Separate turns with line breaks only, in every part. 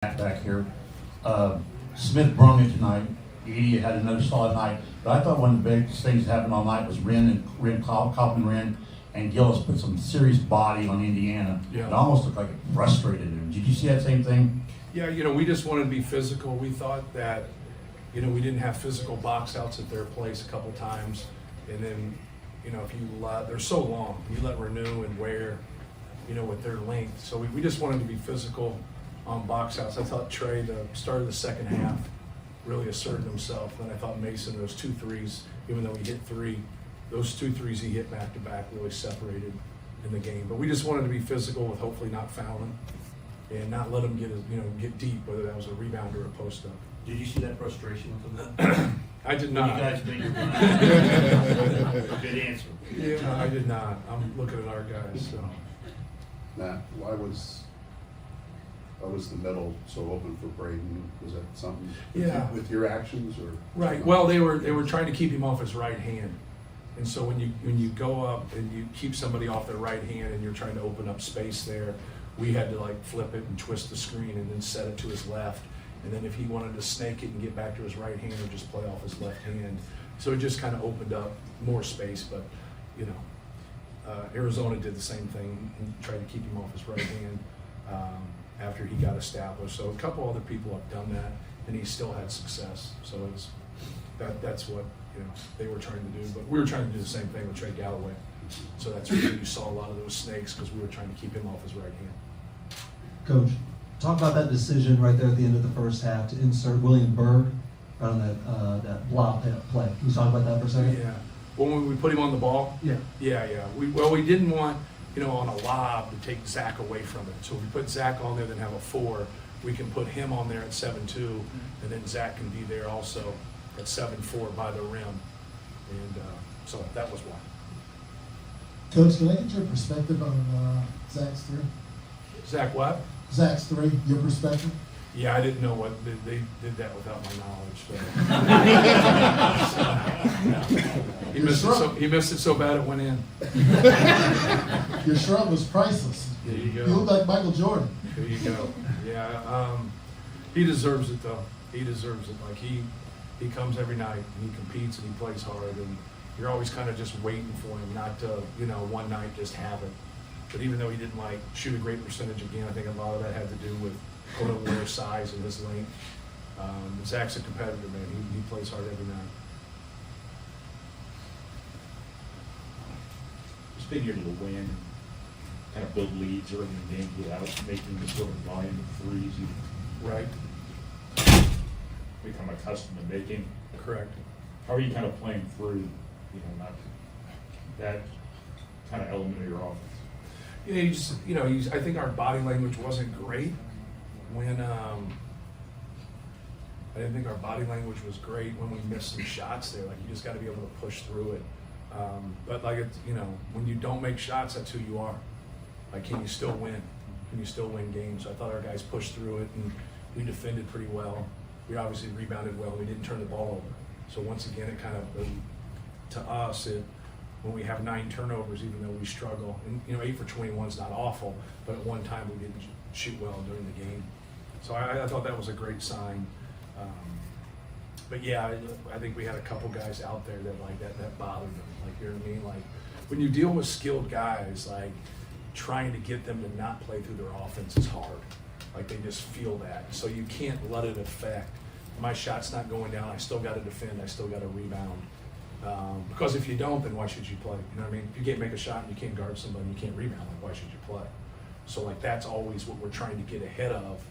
back here. Smith brung it tonight. Edie had another solid night. But I thought one of the biggest things that happened all night was Kaufman and Gillis put some serious body on Indiana.
Yeah.
It almost looked like it frustrated him. Did you see that same thing?
Yeah, we just wanted to be physical. We thought that, we didn't have physical box outs at their place a couple times. And then, if you they're so long, you let Renew and Ware, with their length. So we just wanted to be physical on box outs. I thought Trey, the start of the second half, really asserted himself. Then I thought Mason, those 2 threes, even though he hit 3, those 2 threes he hit back to back really separated in the game. But we just wanted to be physical with hopefully not fouling and not let them get deep, whether that was a rebound or a post up.
Did you see that frustration from them?
I did not.
You guys think you're good answer.
Yeah, no, I did not. I'm looking at our guys. So.
Matt, why was the middle so open for Braden? Was that something with your actions or?
Right. Well, they were trying to keep him off his right hand, and so when you go up and you keep somebody off their right hand and you're trying to open up space there, we had to flip it and twist the screen and then set it to his left. And then if he wanted to snake it and get back to his right hand, or just play off his left hand, so it just kind of opened up more space. But Arizona did the same thing and tried to keep him off his right hand after he got established. So a couple other people have done that, and he still had success. So that's what they were trying to do. But we were trying to do the same thing with Trey Galloway. So that's where you saw a lot of those snakes, because we were trying to keep him off his right hand.
Coach, talk about that decision right there at the end of the first half to insert William Berg on that block play. Can you talk about that for a second?
Yeah. When we put him on the ball?
Yeah.
Yeah. We didn't want, on a lob to take Zach away from it. So if we put Zach on there, then have a 4, we can put him on there at 7-2, and then Zach can be there also at 7-4 by the rim. And so that was why.
Coach, can I get your perspective on Zach's 3?
Zach what?
Zach's 3, your perspective?
Yeah, I didn't know what they did that without my knowledge. So. He missed it so bad it went in.
Your shrug was priceless.
There you go.
You look like Michael Jordan.
There you go. Yeah, he deserves it though. He deserves it. He comes every night and he competes and he plays hard, and you're always kind of just waiting for him not to one night just have it. But even though he didn't shoot a great percentage again, I think a lot of that had to do with Ware's size and his length. Zach's a competitor, man. He plays hard every night.
Just figured to win, kind of build leads early in the game without making the sort of volume of threes you
Right.
become accustomed to making.
Correct.
How are you kind of playing through, not that kind of element of your offense?
I think our body language wasn't great when I didn't think our body language was great when we missed some shots there. You just got to be able to push through it. But when you don't make shots, that's who you are. Can you still win? Can you still win games? So I thought our guys pushed through it, and we defended pretty well. We obviously rebounded well. We didn't turn the ball over. So once again, it kind of, to us, when we have 9 turnovers, even though we struggle, and 8 for 21 is not awful, but at one time we didn't shoot well during the game. So I thought that was a great sign. But yeah, I think we had a couple guys out there that bothered them. You know what I mean? When you deal with skilled guys, trying to get them to not play through their offense is hard. They just feel that. So you can't let it affect. My shot's not going down. I still got to defend. I still got to rebound. Because if you don't, then why should you play? You know what I mean? If you can't make a shot and you can't guard somebody, you can't rebound, why should you play? So that's always what we're trying to get ahead of,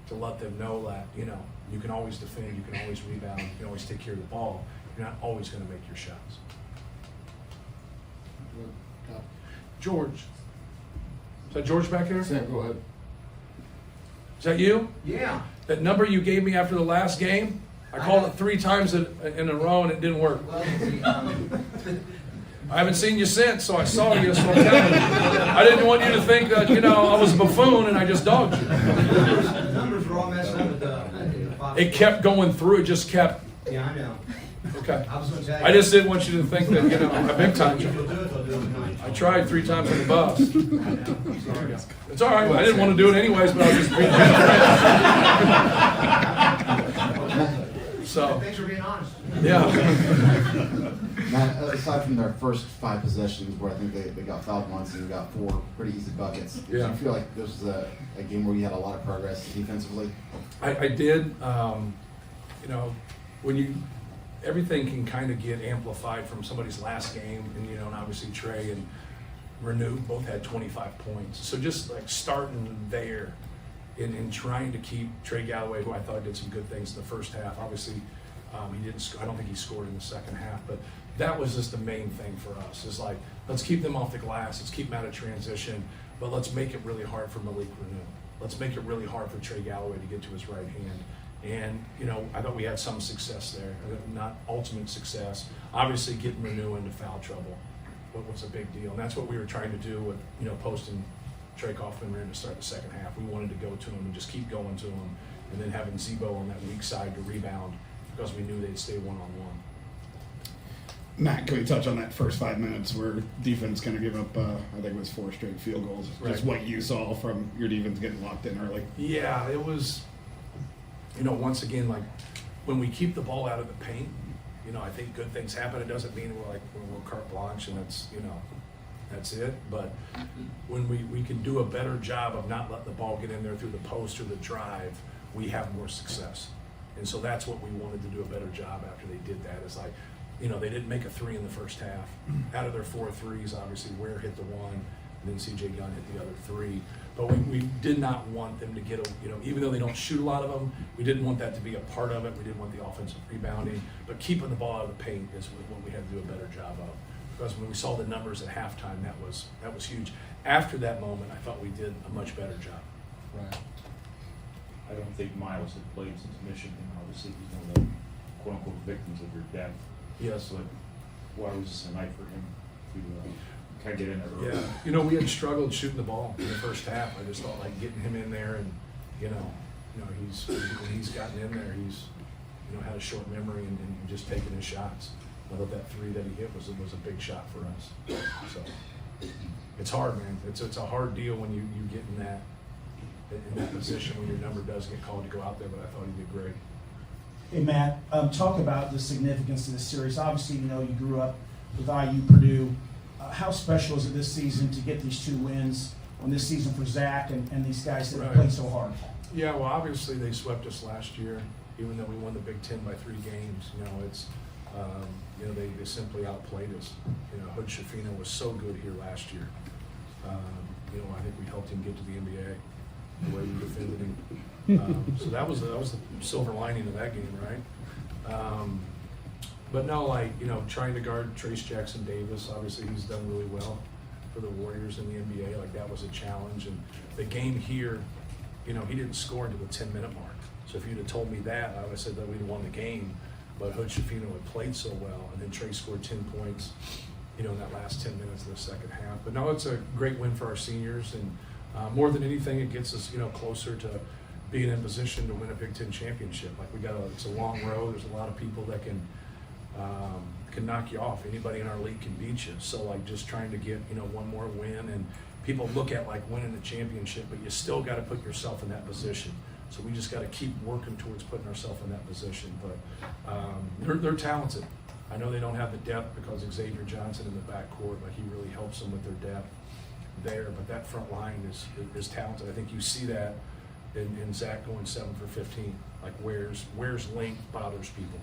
to let them know that, you can always defend, you can always rebound, you can always take care of the ball. You're not always going to make your shots. George. Is that George back here?
Sam, go ahead.
Is that you?
Yeah.
That number you gave me after the last game? I called it 3 times in a row and it didn't work.
Well,
I haven't seen you since, so I saw you, so I'm telling you. I didn't want you to think that, I was a buffoon and I just dogged you.
the numbers were all messed up at the
It kept going through, it just kept.
Yeah, I know.
Okay.
I was gonna tell you.
I just didn't want you to think that, you know, I big time you.
They'll do it, they'll do it tonight.
I tried 3 times on the bus.
I know. Sorry.
It's all right. I didn't want to do it anyways, but I was just being So,
Thanks for being honest.
yeah.
Matt, aside from their first 5 possessions where I think they got fouled once and we got 4 pretty easy buckets, did
Yeah.
you feel like this was a game where you had a lot of progress defensively?
I did. You know, when everything can kind of get amplified from somebody's last game, and you know, and obviously Trey and Renew both had 25 points. So just like starting there and trying to keep Trey Galloway, who I thought did some good things in the first half. Obviously, he didn't. I don't think he scored in the second half, but that was just the main thing for us. Is like, let's keep them off the glass. Let's keep them out of transition, but let's make it really hard for Malik Renew. Let's make it really hard for Trey Galloway to get to his right hand. And, you know, I thought we had some success there, not ultimate success. Obviously, getting Renew into foul trouble was a big deal. And that's what we were trying to do with, you know, posting Trey Kaufman in to start the second half. We wanted to go to him and just keep going to him, and then having Zebo on that weak side to rebound because we knew they'd stay one-on-one.
Matt, can we touch on that first 5 minutes where defense kind of gave up, I think it was 4 straight field goals.
Right.
Just what you saw from your defense getting locked in early.
Yeah, it was, you know, once again, like when we keep the ball out of the paint, you know, I think good things happen. It doesn't mean we're carte blanche and that's, you know, that's it. But when we can do a better job of not letting the ball get in there through the post or the drive, we have more success. And so that's what we wanted to do a better job after they did that. Is like, you know, they didn't make a 3 in the first half. Out of their 4 threes, obviously Ware hit the 1, and then C.J. Gunn hit the other 3. But we did not want them to get a, you know, even though they don't shoot a lot of them, we didn't want that to be a part of it. We didn't want the offensive rebounding, but keeping the ball out of the paint is what we had to do a better job of. Because when we saw the numbers at halftime, that was huge. After that moment, I thought we did a much better job.
Right. I don't think Miles had played since Michigan. Obviously, he's one of the quote-unquote victims of your depth.
Yes.
But why was this a night for him to kind of get in there early?
Yeah, you know, we had struggled shooting the ball in the first half. I just thought like getting him in there, and you know, when he's gotten in there, he's, you know, had a short memory and just taking his shots. I thought that 3 that he hit was a big shot for us. So it's hard, man. It's a hard deal when you get in that position when your number does get called to go out there. But I thought he did great.
Hey, Matt, talk about the significance of this series. Obviously, you know, you grew up with IU Purdue. How special is it this season to get these 2 wins on this season for Zach and these guys that have played so hard?
Yeah, well, obviously they swept us last year, even though we won the Big Ten by 3 games. You know, it's, you know, they simply outplayed us. You know, Hood Schifino was so good here last year. You know, I think we helped him get to the NBA the way we defended him. So that was the silver lining of that game, right? But no, like, you know, trying to guard Trace Jackson Davis, obviously he's done really well for the Warriors in the NBA. Like, that was a challenge. And the game here, you know, he didn't score until the 10-minute mark. So if you'd have told me that, I would have said that we'd won the game. But Hood Schifino had played so well, and then Trace scored 10 points, you know, in that last 10 minutes of the second half. But no, it's a great win for our seniors, and more than anything, it gets us, you know, closer to being in position to win a Big Ten championship. Like, it's a long road. There's a lot of people that can knock you off. Anybody in our league can beat you. So, like, just trying to get, you know, one more win, and people look at like winning the championship, but you still got to put yourself in that position. So we just got to keep working towards putting ourselves in that position. But they're talented. I know they don't have the depth because Xavier Johnson in the backcourt, like, he really helps them with their depth there. But that front line is talented. I think you see that in Zach going 7 for 15. Like, where's length bothers people.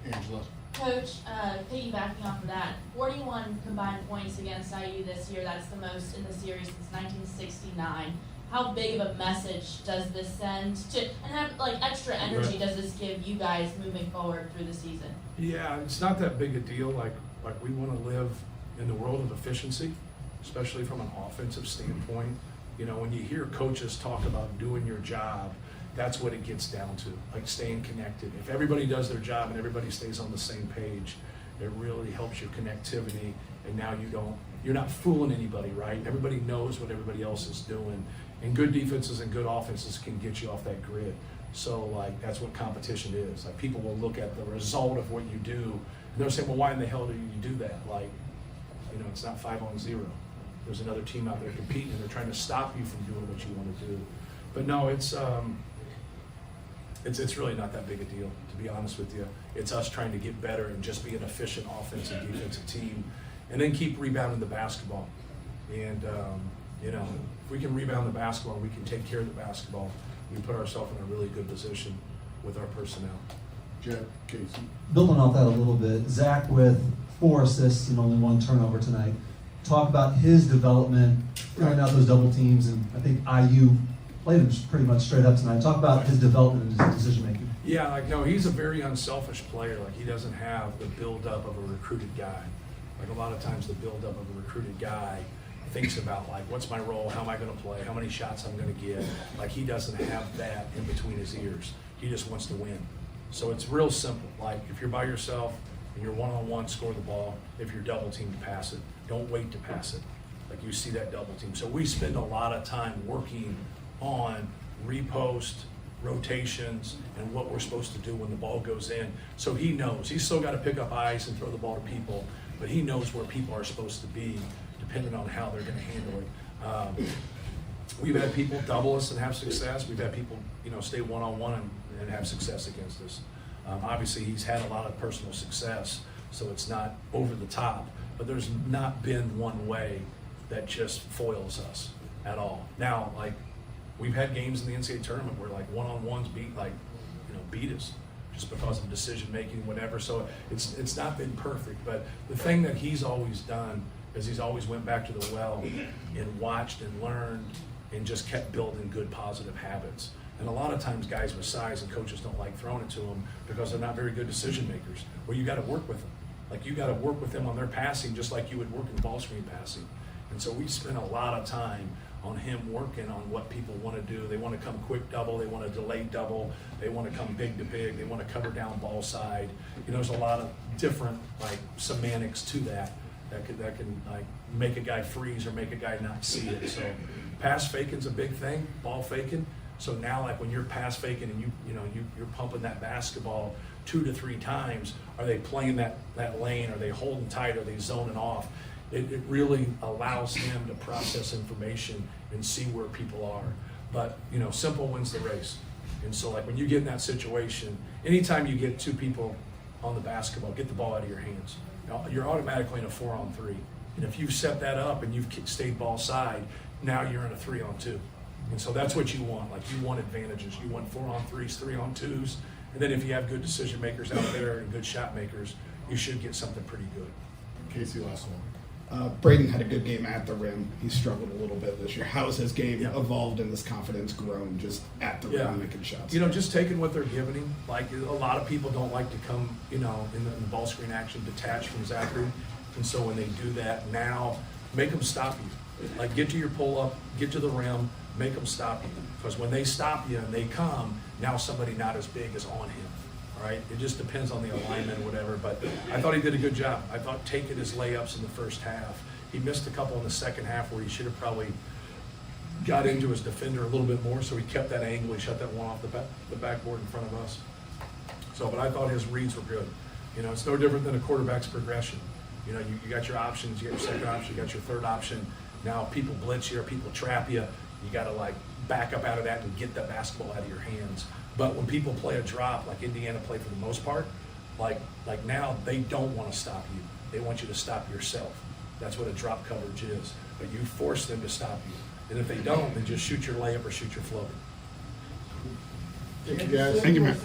Angela.
Coach, piggybacking off of that, 41 combined points against IU this year. That's the most in the series since 1969. How big of a message does this send to, and have like extra energy does this give you guys moving forward through the season? Yeah,
it's not that big a deal. Like we want to live in the world of efficiency, especially from an offensive standpoint. You know, when you hear coaches talk about doing your job, that's what it gets down to, like staying connected. If everybody does their job and everybody stays on the same page, it really helps your connectivity, and now you're not fooling anybody, right? Everybody knows what everybody else is doing, and good defenses and good offenses can get you off that grid. So like, that's what competition is. Like, people will look at the result of what you do, and they'll say, well, why in the hell do you do that? Like, it's not 5-on-0. There's another team out there competing, and they're trying to stop you from doing what you want to do. But no, it's really not that big a deal, to be honest with you. It's us trying to get better and just be an efficient offensive and defensive team, and then keep rebounding the basketball. And if we can rebound the basketball, we can take care of the basketball, we put ourselves in a really good position with our personnel.
Jeff, Casey.
Building off that a little bit, Zach with 4 assists and only 1 turnover tonight. Talk about his development, throwing out those double teams, and I think IU played him pretty much straight up tonight. Talk about his development and his decision making.
Yeah, no, he's a very unselfish player. He doesn't have the buildup of a recruited guy. A lot of times the buildup of a recruited guy thinks about what's my role, how am I going to play, how many shots I'm going to get. He doesn't have that in between his ears. He just wants to win. So it's real simple. If you're by yourself and you're one-on-one, score the ball. If you're double teamed, pass it. Don't wait to pass it. You see that double team. So we spend a lot of time working on repost, rotations, and what we're supposed to do when the ball goes in. So he knows. He's still got to pick up eyes and throw the ball to people, but he knows where people are supposed to be depending on how they're going to handle it. We've had people double us and have success. We've had people, stay one-on-one and have success against us. Obviously, he's had a lot of personal success, so it's not over the top, but there's not been one way that just foils us at all. Now, we've had games in the NCAA tournament where one-on-ones beat us just because of decision-making, whatever. So it's not been perfect, but the thing that he's always done is he's always went back to the well and watched and learned and just kept building good positive habits. And a lot of times guys with size and coaches don't like throwing it to them because they're not very good decision makers. Well, you got to work with them. You got to work with them on their passing just like you would work in ball screen passing. And so we spent a lot of time on him working on what people want to do. They want to come quick double, they want to delay double, they want to come big to big, they want to cover down ball side. There's a lot of different semantics to that can make a guy freeze or make a guy not see it. So pass faking's a big thing, ball faking. So now when you're pass faking and you're pumping that basketball 2 to 3 times, are they playing that lane? Are they holding tight? Are they zoning off? It really allows him to process information and see where people are. But simple wins the race. And so when you get in that situation, anytime you get 2 people on the basketball, get the ball out of your hands. You're automatically in a 4-on-3. And if you've set that up and you've stayed ball side, now you're in a 3-on-2. And so that's what you want. You want advantages. You want 4-on-3s, 3-on-2s. And then if you have good decision makers out there and good shot makers, you should get something pretty good.
Casey, last one.
Braden had a good game at the rim. He struggled a little bit this year. How has his game evolved and his confidence grown just at the rim making shots?
Just taking what they're giving him. A lot of people don't like to come, in the ball screen action detached from Zachary. And so when they do that now, make them stop you. Get to your pull-up, get to the rim, make them stop you. Because when they stop you and they come, now somebody not as big is on him. All right? It just depends on the alignment or whatever. But I thought he did a good job. I thought taking his layups in the first half. He missed a couple in the second half where he should have probably got into his defender a little bit more, so he kept that angle. He shut that one off the backboard in front of us. But I thought his reads were good. It's no different than a quarterback's progression. You got your options, you got your second option, you got your third option. Now people blitz you or people trap you. You got to back up out of that and get the basketball out of your hands. But when people play a drop, like Indiana played for the most part, now they don't want to stop you. They want you to stop yourself. That's what a drop coverage is. But you force them to stop you. And if they don't, then just shoot your layup or shoot your floater.
Thank you, guys.
Thank you, man.